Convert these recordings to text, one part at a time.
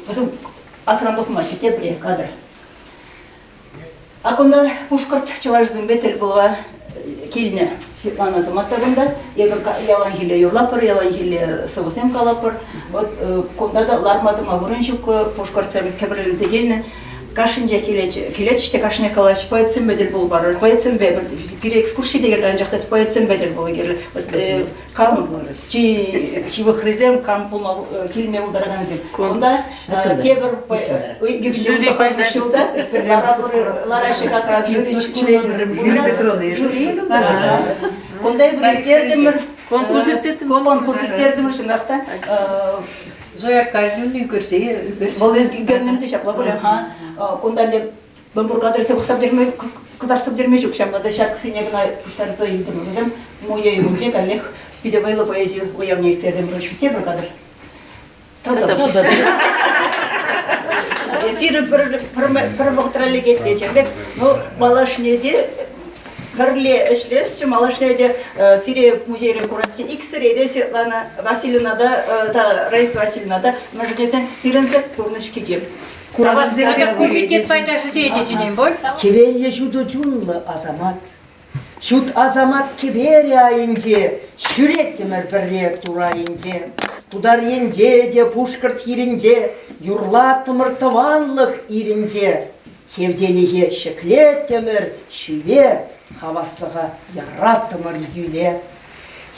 Bizim asrandıq maşite bir kadar. Akonda Puşkart Çavaş'ın betel bulva kiline Светлана Заматовында, yalan hile yurlapır, yalan hile sıvısem kalapır. Konda da larmadım avurunçuk Puşkart Çavaş'ın gelini kaşınca kileç işte kaşına kalaç poetsem bedel bul barır. Poetsem bir ekskursiya degerden jakta poetsem bedel bul gelir. Kam çi vıhrizem kam pulma kilme uldaran zem. Onda keber gibi paylaşıldı. Laraşı kakraz jüri çıkıyor. Konda izlerdim. Konkursitlerdim şundakta. Zoya Kalbin'i görse. Vallahi görmem de şapla böyle ha. Ondan da ben bu kadar sabır vermeyecek şamda şarkısını bana kuşlar zayıftım. Bizim moya yumuşak alek bir de böyle poezi uyamlayıklardım böyle şu bir kadar. Tabii. Efir bir vaktralı geçeceğim. No Malaşnede Karli işlesçi Malaşnede Siriya Muzeyinin kurası ilk sırada Svetlana Vasilyevna da Raisa Vasilyevna da Majoresen Sirense kurmuş gideceğim. Aga komitet paydaşı edeceğim bol. Kevelle judo cunlu azamat. Şut azamat keberya ince, şürek kemer birle tura ince. Tudar ince de Puşkart hirince, yurla tımırtıvanlık irince. Hevdelihe şeklet temir şüle, havaslığa yara tımır yüle.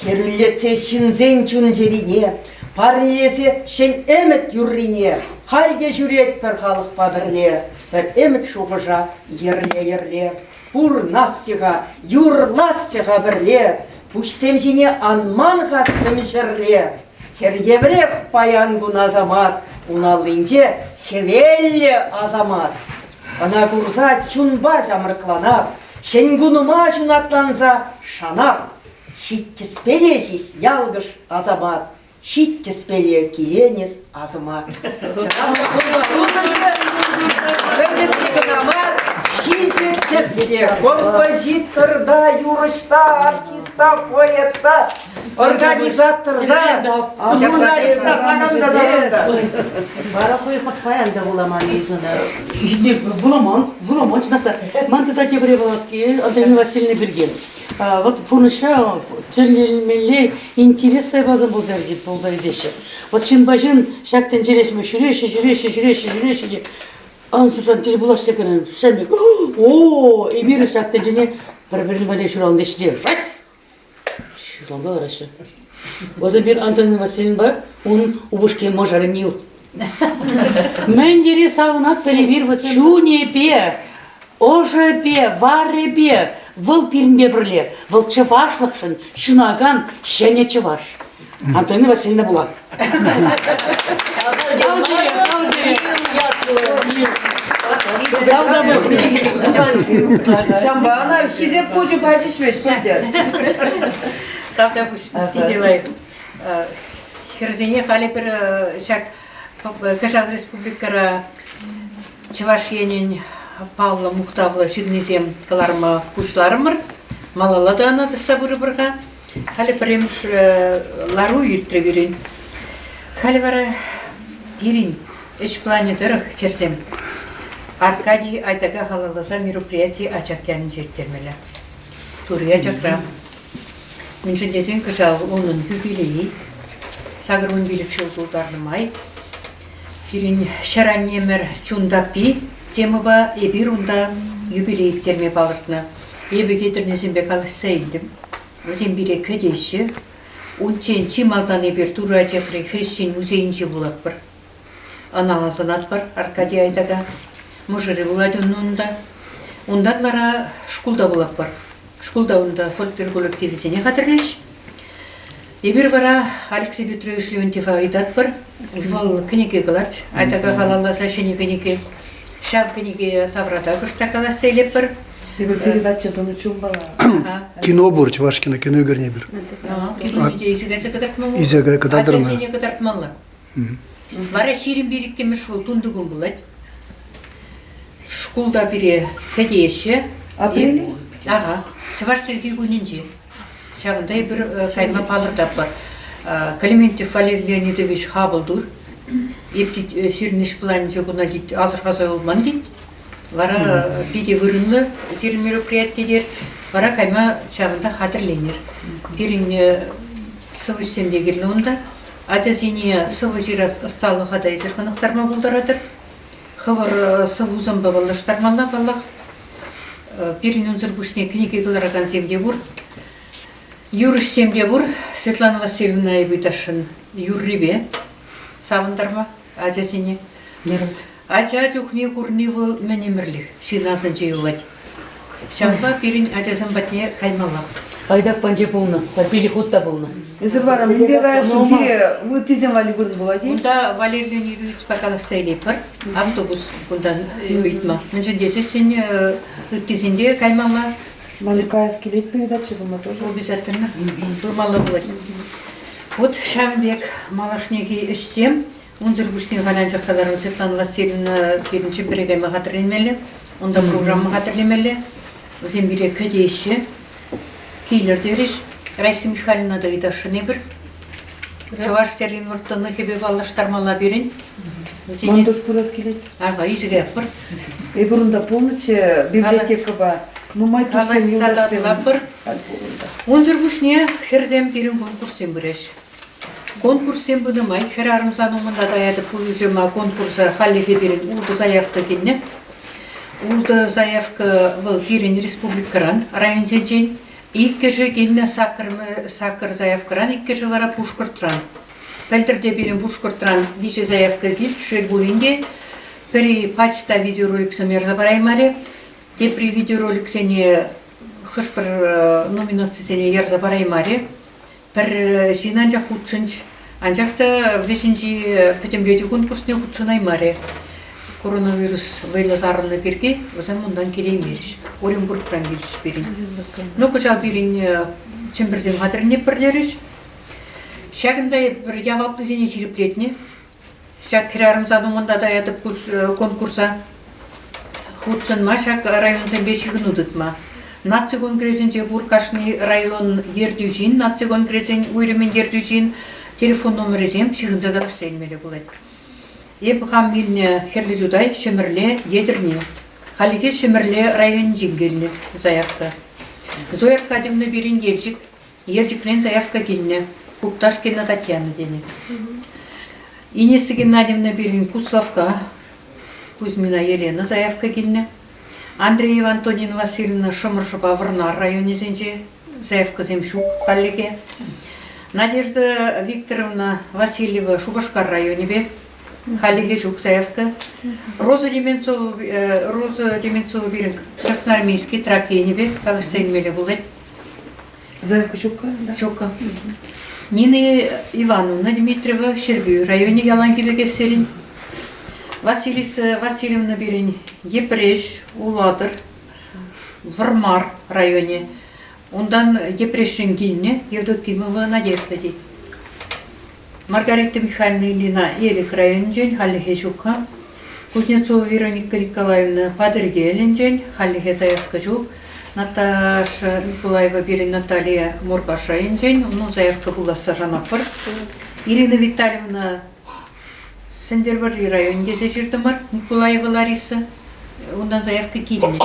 Herüllete şinzen cuncerine, pariyesi şen emet yurrine. Halde jürek per halık babirle, per emet şuğuşa yerle. Pur nastiga, yur nastiga birle, puşsemjine anmanға semşerle. Her yevrek payan gun azamat, unalınca hevelle azamat. Ana kurza çunba jamırklanap, şengunuma şunatlanza şanap. Şittespele şiş yalgış azamat, şittespele kilenis azamat. Композиторда, юриста, артиста, поэта, организаторда, журналиста, командада. Барахой паянда буламан yüzüne. Буламан, чынакта. Манты таки Бреволовский, Антонина Васильевна Берген. Вот пуныша, терлелмеле, интересная база бозар деп болды деші. Вот чынбажын шактен жерешме, жүреші. Ансушан теле булаш текенен шамбек. О, эмир шактен жене бір-бірін бәле шуралында іште. Шуралда арашы. Оза bir Антонина Васильевна бар, onun убышке можары нил. Мәндері савынат перебір васен. Чунепе, ожепе, варепе, выл пирмбе бірле, выл чывашлықшын, шунаган, шәне чываш. Антонина Васильевна була. Şambağına hizep kocu paylaşmış sizler. Тавда буш видела Херзине хали bir şak Kazak Respublikara Çavaşyenin Pavla Muhtavla Şidnizem kalarma kuşlarımır. Malala da anadı sabırı bırga. Hali premiş larу yitrevirin. Hali vara birin iş planetörü Херзем. Arkadiy Aytaga halalasa мероприятие açakken жеттермелі. Turya çakra. Münşendesин kışal onun юбилейі. Сагырын билік жылдулдарнымай. Бірін шараннемер чундапи темыба ебір онда юбилейіктерме балыртына. Ебі кетірнесен бек алысса елдім. Өзен бире көдейші. Ончен чималдан ебір тура чакры хрещен музейінчі болат бір. Аналазынат бар Аркадий Айтага. Мұжыры болады онында. Ондан бара шкулда болат бар. Школда онда фольклор коллективісіне қатырлеш. Ебір бара Алексей Петрович Леонтьев айтат бар. Вал кінеге қаларч. Айтаға қалаласа шені кінеге. Шав кінеге таврата күшта қалас сейлеп бар. Bir передача донучум бала. Кино бор, Чувашкино, кино игорне бир. Киноде изігесі қыдартмалы. Изеге қыдардырма. Ачасыне қыдартмалы. Бара ширин беріккеме школ тундығын болады. Школда бире кәдеші. Апрелі? Ага. Чаваш Сергей күнінже. Шағында бір қайма палырдап бар. Калиментьев Валерий Леонидович Хабылдур. Ептит сирниш план жогуна дит азыр каза болман дит. Вара биде вырынлы сирин мероприятиелер вара кайма шагында хатырленер. Бирин сывыш семдегерлі онда. Ажазине сывы жирас ысталы хадай зіркінықтарма болдарадыр. Хывыр сывы узамба балаштармалла баллах. Бирин унзыр бушне книги кылараган земде бур. Юрыш семде бур. Светлана Васильевна Ибыташын юррибе. Савындарма ажазине. Ача жухне курнивы менемірлі. Шинасын жейулать. Шамба бирин ажазын батне каймалла. Айдак панже полна, сапили хутта полна. Зырбарам, инбегаешин кире, вы тизем вали вырын болады? Бунда Валерий Леонидович Бакалов сейлепір, автобус бұндан үйтма. Мүншін десе сен үттізінде каймалла. Маликаев келет передача, дома тоже. Обязательно. Думала болады. Вот Шамбек Малашнеги ішсем, унзыр бүшнен ғалан жақталары Светлана Васильевна бірінші бірегайма қатырленмелі, онда программа қатырлемелі, өзен біре көдейші, кейлер дереш, Райса Михайловна да идашыны бір, Чаваш терин вұрттаны кебе балаштармала берін. Мандуш пурас келет. Ага, изге бір. Бұрында полноче библиотека ба. Ну, май тусен юлдаштырын. Унзыр бүшне херзем берін конкурсен біреш. Конкурсен бұны май, хер арымзан омында даяды пұлыжыма конкурса халеге берін улды заявка келіне. Улды заявка бұл берін республикаран, район зеджен. Икке же келіне сакыр заявкаран, икке же вара пушкыртран. Пәлдірде берін пушкыртран виже заявка кел, шел бұлінде. Пері пачта видеороликсі мерзабараймаре. Депри видеороликсене хышпыр номинациясене ерзабараймаре. Пір жинан жақ худшынч. Анжақта вешінжі пәтемледі конкурсне худшынаймаре. Коронавирус вайлы зарыны берге, вазам мұндан келеймеріш. Оренбургтан келіш берін. Ну, күжал берін чембірзен ғадырыне бірлеріш. Шағында бір яваплы зене жиріплетіне. Шақ кірарымзану мұнда даядып конкурса. Худшынма шақ районзен бешігін ұдытма. Наци конгресінже Буркашный район ердюжин, Наци конгресін үйремен ердюжин, телефон номерізем шығынза қараштай болады. Еп ғам еліне херлі жудай шөмірле едірне. Халиге шөмірле район жеңгеліне заявка. Зоявка адымны берін елжікрен заявка келіне. Купташкина Татьяна дене. Инесі гимнадимны берін Куславка, Кузьмина Елена заявка келіне. Андреева Антонина Васильевна Шымыршыба Вырнар районезенже заявка земшук халиге. Надежда Викторовна Васильева Шубашкар районебе. Халиге жук заявка. Роза Деменцова берін Красноармейский Тракенебе, Калышсайнмеле булет. Заявка шукка, да? Шукка. Нина Ивановна Дмитриева Щербю районе Ялангебеге серин. Василиса Васильевна берін Епреш, Уладыр, Вырмар районе. Ондан Епрешін келіне Евдокимова Надежда дейді. Маргарита Михайловна Ильина Елик районен халихе жука. Кузнецова Вероника Николаевна Падырге еленжен халихе заявка жук. Наташа Николаева берін Наталья Моргаш районен, оның заявка буласа жанапыр. Ирина Витальевна Сендервари районге зежірдімір Николаева Лариса. Ондан заявка келіне.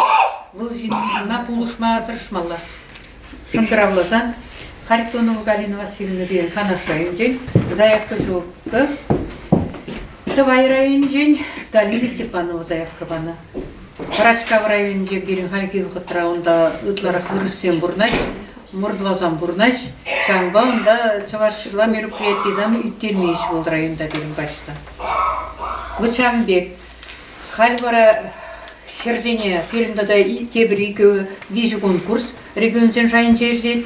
Бұл жинына пулышма дұрышмалла. Сыңғыравласан. Харитонова Галина Васильевна берін Ханаш районжен, заявка жоқы. Тывай районжен, Галина Степанова заявка бана. Парачкав районжен берін Халги Вахытра, онда ұтлара күріссен бұрнаш, мұрдвазан бұрнаш, шаңба, онда чавашла мероприятизам үттермейш бол районда берін башта. Вычамбек, Хальвара Херзене, Феріндада кебір вижу конкурс, регионзен жайын жерден,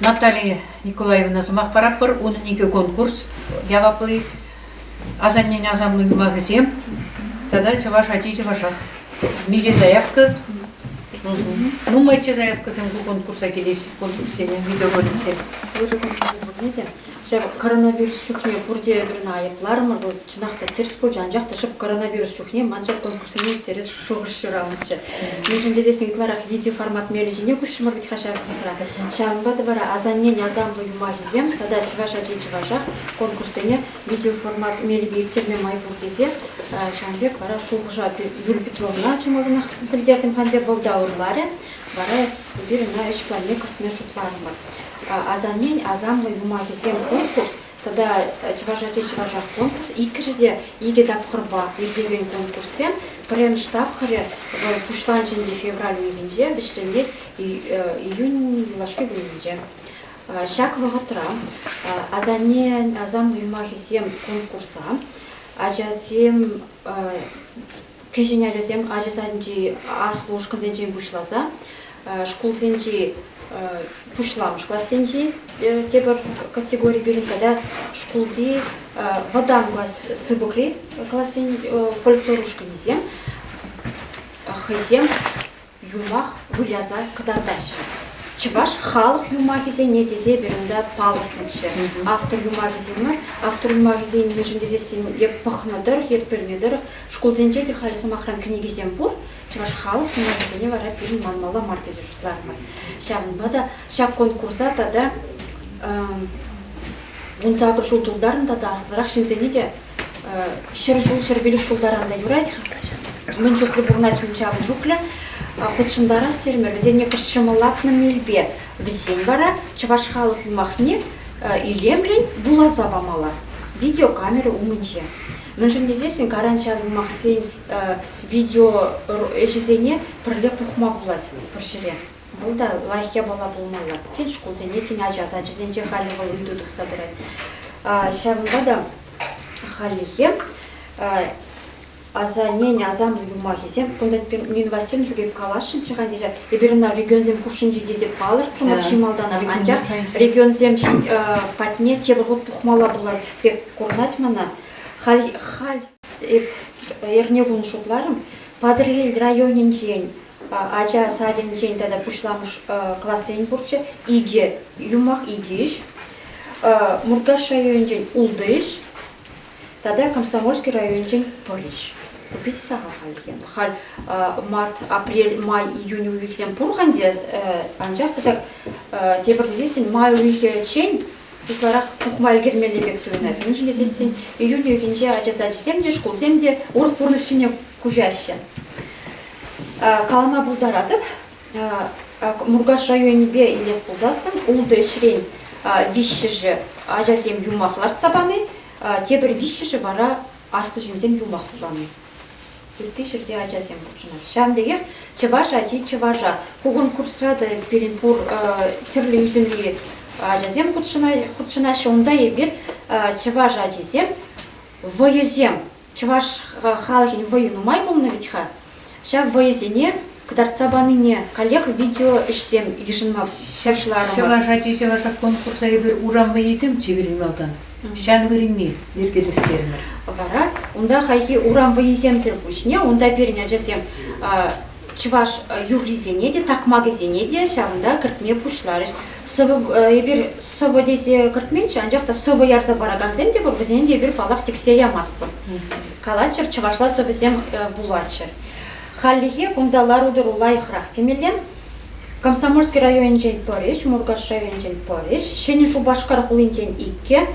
Наталья Николаевна замақ параппыр, оны неге конкурс, яваплы, азаннен азамлы магазем, тогда чаваш ати чавашах. Меже заявка, ну майче заявка сам конкурса келеш, конкурсене, видеороликсе. коронавирус чухне бурде бирин айыплар мы бул чынакта терс бул жан жакта шып коронавирус чухне манча конкурсыны терес шугуш шурамычы. Мишин дезесин кларах видео формат мележине кушмар бит хаша битра. Шамбады бара азаннен азамлы юмагизем тада чываша ди чываша конкурсыне видео формат мелеби терме май бурдезе шамбек бара шугужа Юлия Петровна чымагына билдертим ханде болдаурлары бара бирина эш планне кыртме шутлармы. Азаннен азамлы юмагизем конкурс тогда чыважа конкурс икі жерде иге тапқырба ердеген конкурсен прям штаб хыре пушлан жинде февраль үйгенже биштемет июнь лашке үйгенже шак вагатра азаннен азамлы юмагизем конкурса ажазем кежин ажазем ажазанжи аслушканденжи бушлаза школсенжи пушламыш классенжи тебір категория берін когда школды водан класс сыбыкри классен фольклорушка незем хызем юмах выляза кадардаш чываш халық юмахизе нетезе берінде палықнычы автор юмахиземі жүндезесін еп пахнадыр еп пермедір школзенже де халисам ахран книгизем бур чываш халық юмахизене вара берін манмала мартезе жұтлармы шағынбада шақ конкурса тада онсағыр жылдылдарында да асылырақ шинзене де шербелік жылдарында юрайды мен жүклі бұғначын шағын жүклі Хотшындара стермер, везене кашчамалак на мельбе, везен бара, чаваш халық юмахне, илемлен булаза вамала. Видеокамера умынче. Міншін дезесін каранча юмахсен видео эшізене пірле пухма булат піршіре. Бұл да лайхе бала болмалар. Тен школ зене, тен ажаза, жезенче халі бұл үйдудық садырай. Шабында да халихе, азаннен азам юмахизем, кондат Нина Васильевна жүгеп калашын чыған деже, еберіна регионзем кушынжи дезеп балыр, тұрмар чималдана анча регионзем патне тебірғыт тухмала булат пек корнать мана. Хал ернегун шупларым, Падыргел районен жен, Ажа сален жен тада пушламыш классен бурчы, иге юмах игиш, Мургаш район жен улдыш, тада Комсомольский район жен Париж. Купите сага хал март, апрель, май, июнь уикден пурханде анжақ тажак тебір дезесін май уике чейн тутларақ тухмал гермелебек туынар. Міншін дезесін июнь уикенже ажаса жесемде, школсемде урық бұрнысыне кужашы. Калама бұлдаратып, Мургаш районебе елес бұлдасын, улды шрен вишші ажасем юмахлар цабаны, тебір вишші бара асты жинзем юмахланы. Үлті жерде ажасем бұлчына. Шамдегер чыважа, чыважа. Кугун курсрады перен пур тірлі үзінлі ажасем құтшына шонда ебір чыважа ажасем войызем. Чываш халахин войыну май болны ведьха. Ша войызене кадарцабаныне коллег видео ішсем ешінма шершларыма. Чыважа конкурса ебір урам войызем чеберілмелдан. Шан вырыне ергелестеріне. Вара, онда хайхи урам войыземсер пушне, онда перен ажасем чываш юрлизене де, такмагызене де, шағында кіртме пушларыш. Ебір сывы десе кіртменші, анжақта сывы ярза бараганзем де бұр, бізен де бір палақ тексе ямас бұр. Калачыр, чывашла сывызем булачыр. Халлиге кундалар удыр улай храқ темелем. Комсомольский район жен Париж, Мургаш район жен Париж, Шені Шубашқар құлын жен Икке,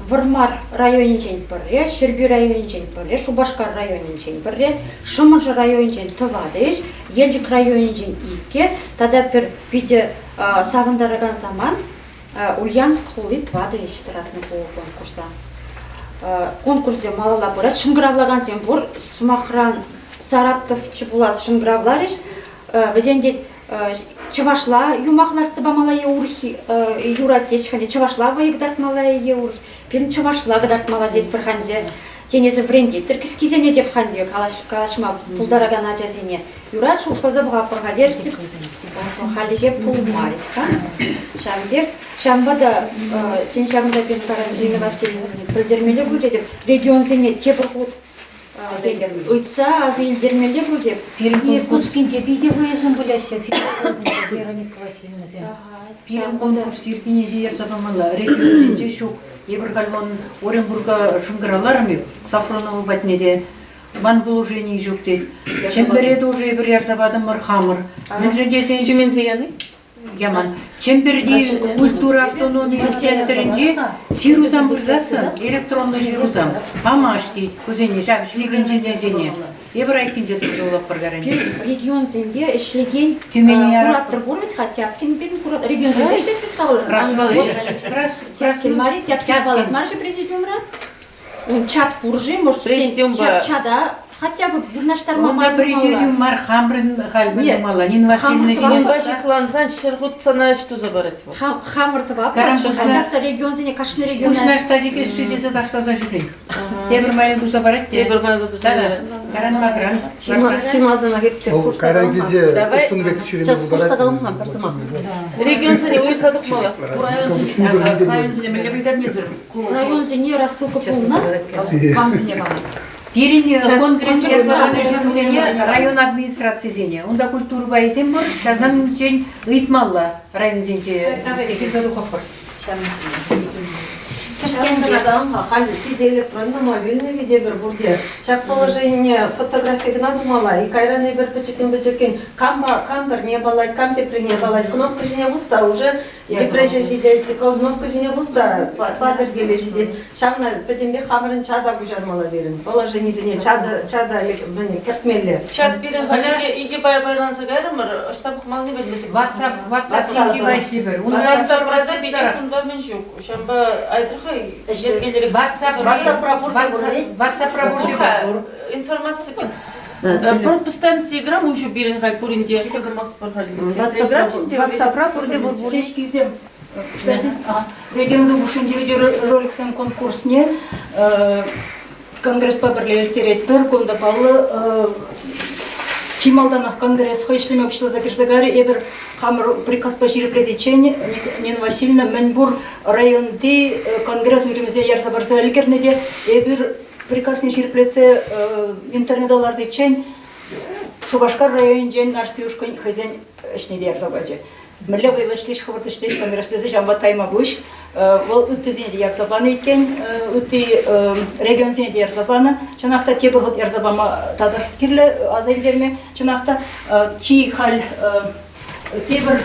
Вармар район жен Париж, Шерби район жен Париж, Шубашқар район жен Париж, Шымынжы район жен Тывадыш, Елжік район жен Икке, тада бір биде сағындарыған заман Ульянск құлы Тывадыш таратны бұл конкурса. Конкурсе малала бұрат, шынгыравлаган сен бұр, Сумахран Саратов чыбулас шынгыравларыш, Везенде чывашла юмахлар цыбамала еурхи юрат дешхане чывашла вайгдартмала еурхи пен чывашла гдартмала дед бір ханде тенесі бренде тіркіс кезене деп ханде калашма пулдараган ажазене юрат шушлаза бұға пырға дерстік халеге пул марис шамбек шамбада тен шағында пен каран Нина Васильевна білдермелі bude деп регион зене тебір ғуд Ыйтса аз елдермеле бұл деп. Пирин конкурскинче биде выезым буляще, Вероника Васильевна. Пирин конкурс Ирпине дияр сабамала, регионче шук. Ебір кальмон Оренбурга шынгыраларыны, Сафронова батнеде. Бан положение жоқ дейді. Чембереді уже ебір ярсабадым мырхамыр. Мен жедесен Чемензияны? Яман. Чемберди культура автономии центринде жирузам бұрзасын, электронды жирузам. Памаш дейді, көзене, жап, шлеген жедесене. Ебір айкин жетіп жолап біргарен. Регион земге ішлеген Тюмени кураттыр бұрмет, Тяпкин бен регион земге ішлетпет қабылы. Тяпкин Мари, Тяпкин балат. Маршы президиумра? Он чат буржи, может, чада, хотя бы вырнаштарма. Онда президиум мар хамрын халбын мала, Нина Васильевна Мен жинеп. башы қылансан шырғыт сана что забарать. Хамырты бар. Карампушна. Хотя регион земге кашны регион. Кушнаш тажикес шедесі таштаса жүрейін. Тебір майлы туса барат те. Тебір майлы туса барат. Каран мақран. Чималдана кетті. Ол қайран кезде Ұстынбек шүреміз барады. Регион сане ойыр садық мала. Район земге рассылка полна. Пирин конгресс ярсабаны жүргізене район администрация зене. Онда культура байзен бар, жазам жен ұйтмалла район зенже. Ефирді қоқпыр. Кискендрадан хал виде электронно мобильный виде бір бурде. Шак положение фотография надо мала и кайраны бір бычекин камбар не балай, камтепри не балай. Кнопка же не уста уже депрессия жиде, кнопка же не уста падыр келе жиде. Шамна петембе хамырын чада гужармала берин. Положение зене чада біне кертмелі. Чат берін халеге иге байланса гайрымыр, штаб хмалны бәдмесек. WhatsApp сенчи байшли бір. WhatsApp-рада бейде фундамент жоқ. Шамба айдырға WhatsApp пропорты бар. Информация бар. Постоянно телеграм уже берін хал туринде. WhatsApp бурде бұл шешкізем. Регионзы бушындегі роликсен конкурсне конгресс пабірлер тереттір, конда палы Чималданах конгресс хайшлеме общества закирзагари эбер хамр приказ по ширпредичению Нина Васильевна Менбур районды конгресс уйрымезе ярсабарса аликернеде эбер приказ не ширплеце интернеталарды чен Шубашкар район жен нарстюшкан хозяин шнеде ярсабаче. Милле вылашлиш хвартышлиш конгрессе жамба тайма буш вол үттезене ярсабаны иккен үтти регион зене ярсабаны чанахта тебылыт ярсабама тадыр кирле азайлерме чанахта чи хал тебір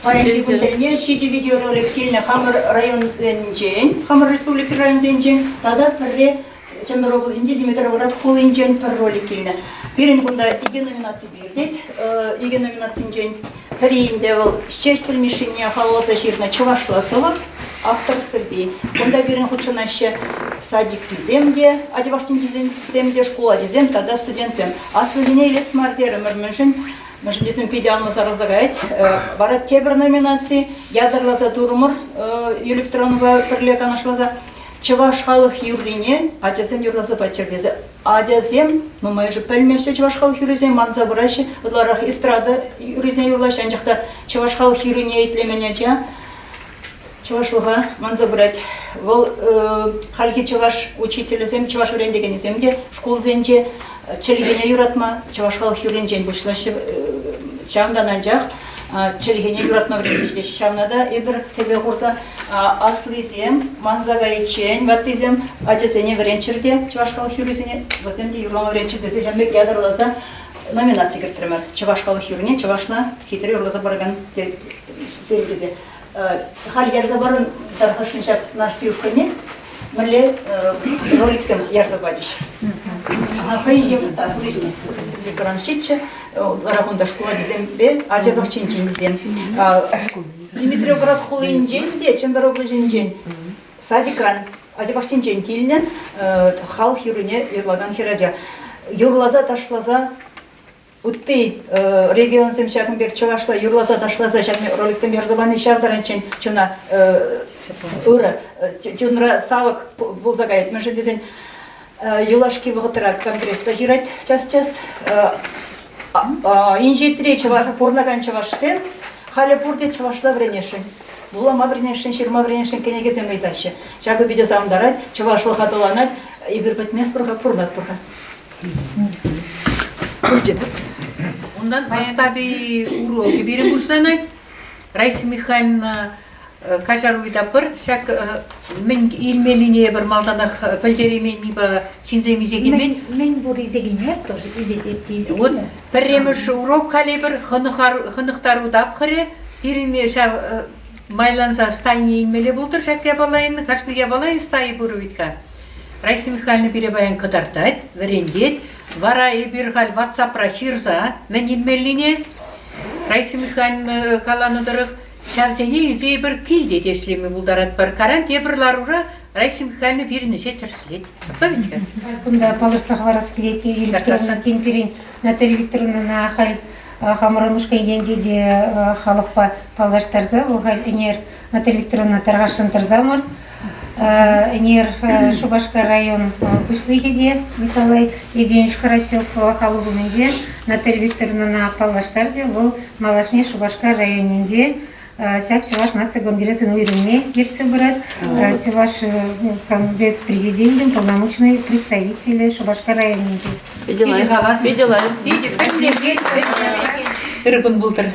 Пайдикунтерне шиди видеоролик килне хамыр район зенчен хамыр республика район зенчен тада пірре Чембер обласында Димитр Варат Холинжен пар ролик килне. Перен кунда иге номинация бердет. Иге номинациянжен перейинде ол шесть примешения халаса ширна чувашласова автор Сербии. Кунда берен худшанаще садик диземде, адибахтин диземде, школа дизем, тогда студентсем. А студене или смартера мэрмэншен Мәжілісін педиалны сарызағайт. Барат кебір номинации, ядырлаза турмыр, электронова бірлек анашлаза. Чаваш халық юрлине, адязем юрлаза пачердезе. Адязем, мы же пельмеште чаваш халық юризен, манза бұрайшы, ұдларах эстрада юризен юрлайшы, анжақта чаваш халық юрине етлеменяча. Чавашлыға манза бұрайт. Ол халки чаваш учителізем, чаваш өрендегеніземде, школ зенде, Челигене юратма, чаваш халық юринжен бұшлашы чамдан анжақ. Челигене юратма врензеште шамнада ебір тебе құрса аслызем, манзаға етшен, ваттызем, адесене вренчерде, чаваш халық юризене, ваземде юрлама вренчерде, зелембек ядырлаза номинация кірттірмір. Чаваш халық юрине, чавашна хитрі юрлаза барған землезе. Хал ярзабарын тархашыншак наш пиушкане, Мерле роликсем ярзабадиш. Хайже уста, ближне. Гранщиче, рахунда школа дизембе, аджабахчинчин дизем. Дмитрий Брат Холинженде, Чембер облажинжен. Садикран, аджабахчинчин килне, хал хируне юрлаган хираджа. Юрлаза ташлаза Утты регион семшакынбек чавашла юрлаза ташлаза шакме роликсем ярзабаны шардаранчен чуна ыры чунра савык булзагайт мен дезен юлашки вогытыра конгресста жирать час инжетре чаваш пурлаган чавашсен хале пурде чавашла вренешин булама вренешин ширма вренешин кенегезем гайтаще шагы биде самдарат чавашлы хатыланат ибер бетмес бұрға, пұрбат бұрға. Ondan tabi urogi biri burslanay. Раиса Михайловна кажаруйда бір, шак мен илмелине бір малданақ пілдеремен неба чинземезегемен. Мен бұл изегене тоже изедепті Вот изегене. пірреміш урок кали бір хынықтару дапқыры, біріне майланса стайне илмеле болдыр, шак ябалайын, қашты ябалайын стайы бұрывитка. Раиса Михайловна бире баян қыдартайды, варендет, вара бір хал ватсапра ширса, мен илмелине, Раиса Михайловна каланыдырық, шарсене изе бір келде дешлеме бұлдарат бар. Каран тебірларура Раиса Михайловна бірінеше тірсілет. Бәбітке? Күнда палырсақ варас келеті электронна темперин Наталья Викторовна на ахаль хамыранушка ендеде халықпа палаштарза, олғал әнер Наталья Викторовна тарғашын тұрзамыр. Энер Шубашка район Кушлыхиде Николай Евгеньевич Карасев халугуменде, Наталья Викторовна на Палаштарде, ол Малашне Шубашка районенде, сяк Чуваш нация конгрессын уйренме ерце брат, Чуваш конгресс президентом, полномочный представитель Шубашка районенде. Видела. Иргун булдыр.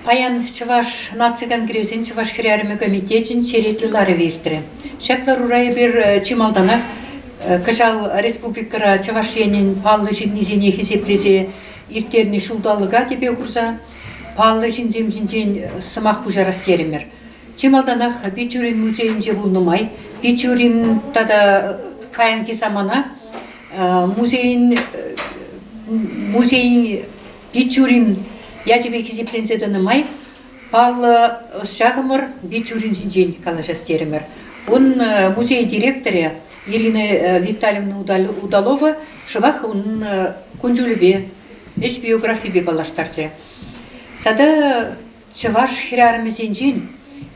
Паян Чуваш нация конгрессын Чуваш хирярымы комитетін черетлілары вердірі. Шаклар урайы бір чималданақ, Кыжал республикара Чуваш енін паллы жиннезене хесеплезе иртеріне шулдалыға тебе құрса, паллы жинзем сымақ бұжарас теремер. Чималданақ Бичурин музейінже бұлнымай, Бичурин тада паян кесамана, музейін Бичурин яжебе хесепленседіні май, паллы шағымыр Бичурин жинжен калашас теремер. Он музей директоры Ирина Витальевна Удалова шывах он конжулебе, эш биографибе балаштарчы. Тада чываш хирарымызенжен,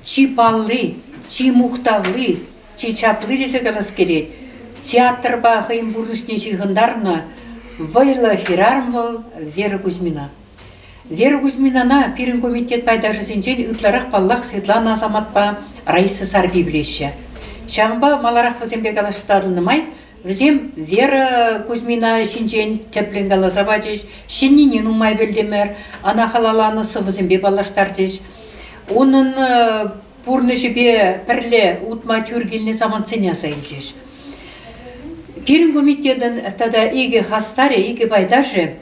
чи паллы, чи мухтавлы, чи чаплы лесе калас келет. Театрба хайым бурнышне жиғындарына вайла хирарымвал Вера Кузьмина. Вера Кузьминана пирин комитет пайдажы зенжен ытларақ паллах Светлана Азаматпа Раиса Сарби білеші. Шамба маларақ візембе калаштадылнымай, візем Вера Кузьмина шинжен теплен калазабадыш, шиннинен умай білдемер, ана халаланысы візембе балаштардыш. Оның пурны жібе пірле утма түргеліне заман ценя сайылжыш. Пирин комитетін тада игі хастаре, игі байдажы,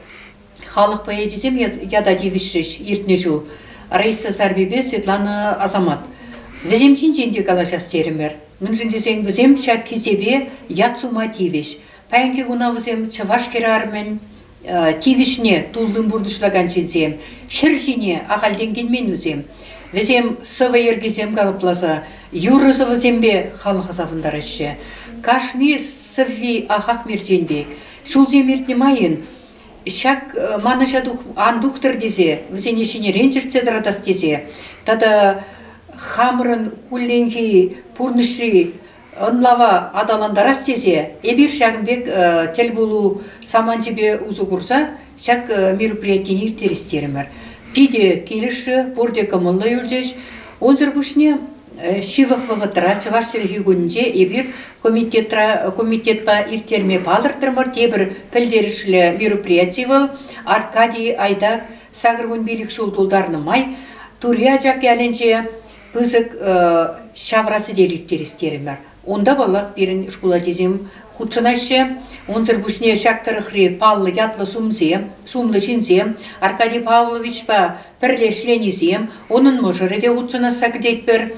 халық поэдизем яда девишіш, ертіне жол. Раиса Сарбибе Светлана Азамат. Візем шинженде калашас теремер. Мünжін десен візем шак кезебе ятсума тивиш. Пәйінке ғуна візем чываш керармен тивишне тулдың бұрдышлаган жинзем. Шыр жине ағалденгенмен візем. Візем сывы ергезем қалыпласа, юрызы візембе халық азавындар іші. Кашни сывви ағақ мердженбек. Шул земертне майын, шак манышадух андухтыр дезе, візен ешіне ренжіртсе дырадас дезе. Тада хамырын кулленги пурныши ынлава адаландарас тезе, эбир шагынбек тел болу саманжыбе узу курса, шак мероприятиен иртерестерімер. Пиде келіші, борде кымылы үлжеш, онзыр бұшне шивық вғытыра, чывашчылығы гөнінже эбир комитетпа иртерме палыртырмыр, тебір пілдерішілі мероприятий был, Аркадий Айдак, сағыргын билік шулдулдарны май, Турия жак яленже, пызык шаврасы деликтерестерімер. Онда балақ берін шкула жезем худшынашы, онзыр бұшне шақтырықры паллы ятлы сумлы жинзем, Аркадий Павлович па пірлешленезем, оның мұжыры де худшынаса кдейтпір.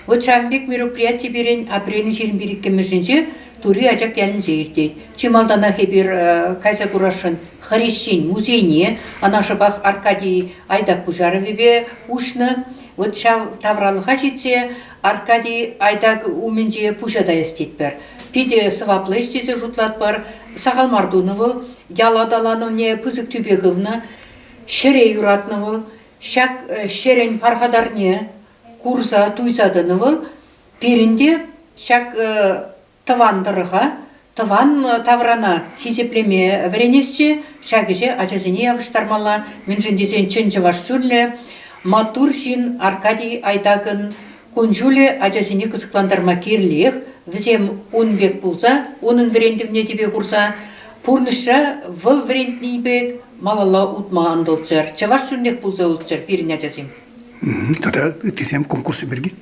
Вычамбек мероприятий берін апрелін жерін береккемізінже Тури ажак ялінже ердейд. Чималданақ ебір кайса курашын Харещин музейне, анашыбақ Аркадий Айдак Пужаровебе ушны, вот шав тавралыға жетсе, Аркадий Айдак уменже пужада естетпір. Пиде сываплы іштезе жұтлат бар, Сағал Мардуновыл, Яладалановне пызык түбеғывны, Шерей юратнывыл, Шак шерен пархадарне курса туйзадынывыл, перінде шак тывандырыға, тыван таврана хизеплеме вренесче, шагыже ачазыне явыштармала, міншіндесен чынжы вашчурле, матур жин Аркадий Айдагын конжуле ачазыне кызыкландарма керлех, взем унбек булса, унын врендивне тебе курса, пурныша выл врендний бек малала утма андолчар. Чаваш чуннех булса улчар, пирин ачасим. Тогда тесем конкурсы берги.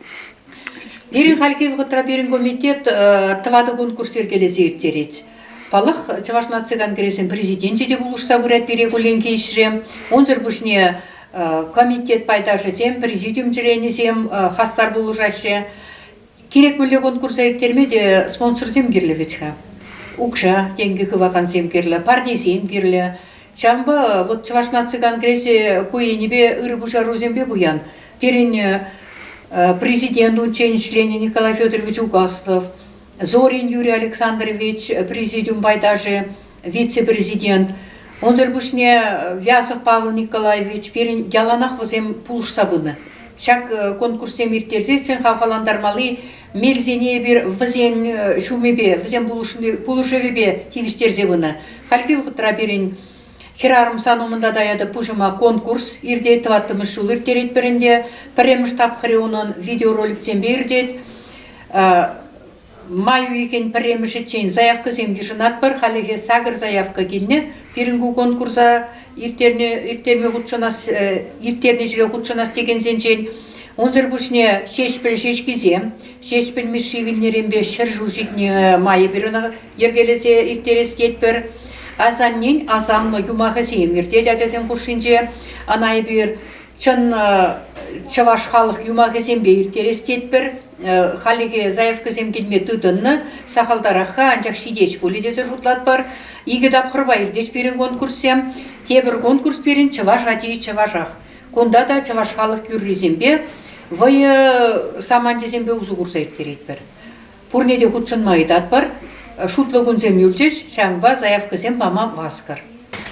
Бирин халки вхотра бирин комитет твады конкурс ергелесе иртерет. Палах Чаваш наци конгрессен президенти де булушса бурят перегуленки ишрем. Он зербушне комитет пайдашысем, президиум жиленесем, хастар булушаще. Керек мүлі конкурса иртерме де спонсорсем кирлевечха. Укша, деньги кывакансем кирле, парнесем кирле. Чамба вот Чаваш наци конгрессе куенебе ырбушарузембе буян. Перин президент учень члене Николай Федорович Угаслов, Зорин Юрий Александрович, президиум байдаже, вице-президент. Он зербушне Вязов Павел Николаевич, перин яланах возем пулш сабыны. Шак конкурсем иртерзесен хафаландармалы мельзене бир вазен шумебе, вазен пулушевебе тивиштерзебыны. Халки вхытра берин Хирарым санумында даяды пужыма конкурс ирдет ваттымы шул иртерет бірінде, піреміш тапқыры оның видеороликтен бердет. Маю екен піреміш етчен заявка земге жынат бар, халеге сагыр заявка келіне, бірінгу конкурса иртерне жіле құтшынас деген зенчен. Онзыр бұшне шешпіл шешкізем, шешпіл мешігілнерембе шыр жужитне майы біріні ергелесе иртерес дет бір. Азаннен азамны юмағы земгерде дәжәсен құшынже, анай бір чын Чаваш халық юмағы зембе иртерестет бір, халеге заявка земгелме тұтынны, сақалдарақа анжақ шидеш боледесі жұтлат бар, игі дапқырба ирдеш берін конкурсем, тебір конкурс берін Чаваш адей Чавашақ. Конда да Чаваш халық күрі зембе, вайы саманде зембе ұзы құрса иртерет бір. Пурнеде құтшын майдат бар, шутлыгун землючиш, шамба заявка зембама васкар.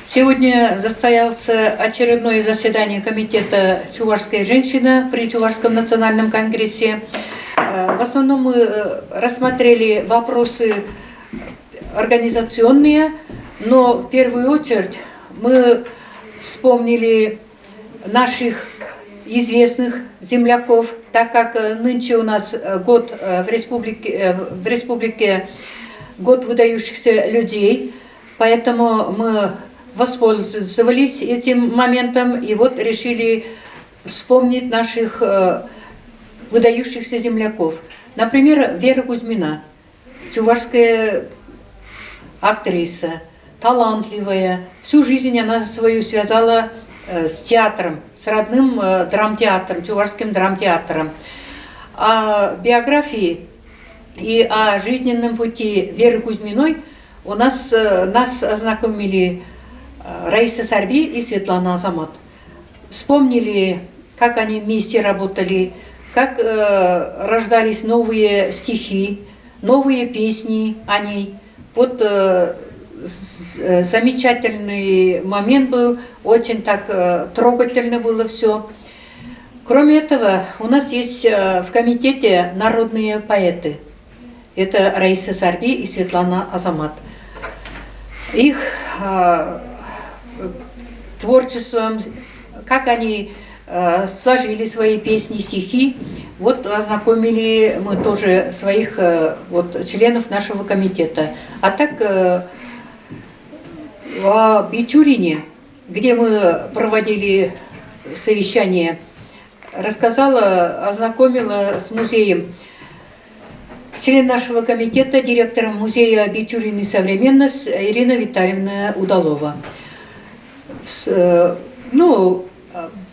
Сегодня состоялся очередное заседание комитета «Чувашская женщина» при Чувашском национальном конгрессе. В основном мы рассмотрели вопросы организационные, но в первую очередь мы вспомнили наших известных земляков, так как нынче у нас год в республике год выдающихся людей, поэтому мы воспользовались этим моментом и вот решили вспомнить наших выдающихся земляков. Например, Вера Кузьмина, чувашская актриса, талантливая. Всю жизнь она свою связала с театром, с родным драмтеатром, чувашским драмтеатром. О биографии и о жизненном пути Веры Кузьминой нас ознакомили Раиса Сарби и Светлана Азамат. Вспомнили, как они вместе работали, как рождались новые стихи, новые песни о ней. Вот замечательный момент был, очень так трогательно было все. Кроме этого, у нас есть в комитете народные поэты. Это Раиса Сарби и Светлана Азамат. Их творчеством, как они сложили свои песни, стихи, вот ознакомили мы тоже своих членов нашего комитета. А так в Бичурине, где мы проводили совещание, рассказала, ознакомила с музеем член нашего комитета, директором музея Бичурины современность Ирина Витальевна Удалова.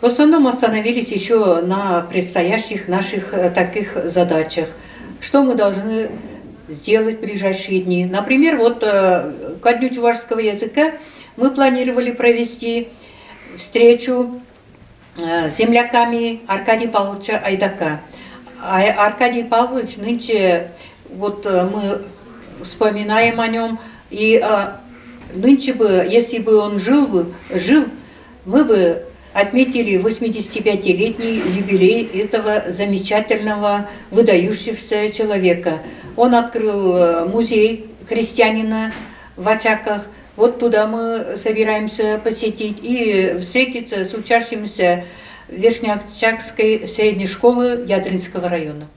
В основном остановились еще на предстоящих наших таких задачах. Что мы должны сделать в ближайшие дни? Например, ко Дню чувашского языка мы планировали провести встречу с земляками Аркадия Павловича Айдака. А Аркадий Павлович нынче, мы вспоминаем о нем, и нынче бы, если бы он жил, мы бы отметили 85-летний юбилей этого замечательного, выдающегося человека. Он открыл музей крестьянина в Очаках. Вот туда мы собираемся посетить и встретиться с учащимися Верхнеочакской средней школы Ядринского района.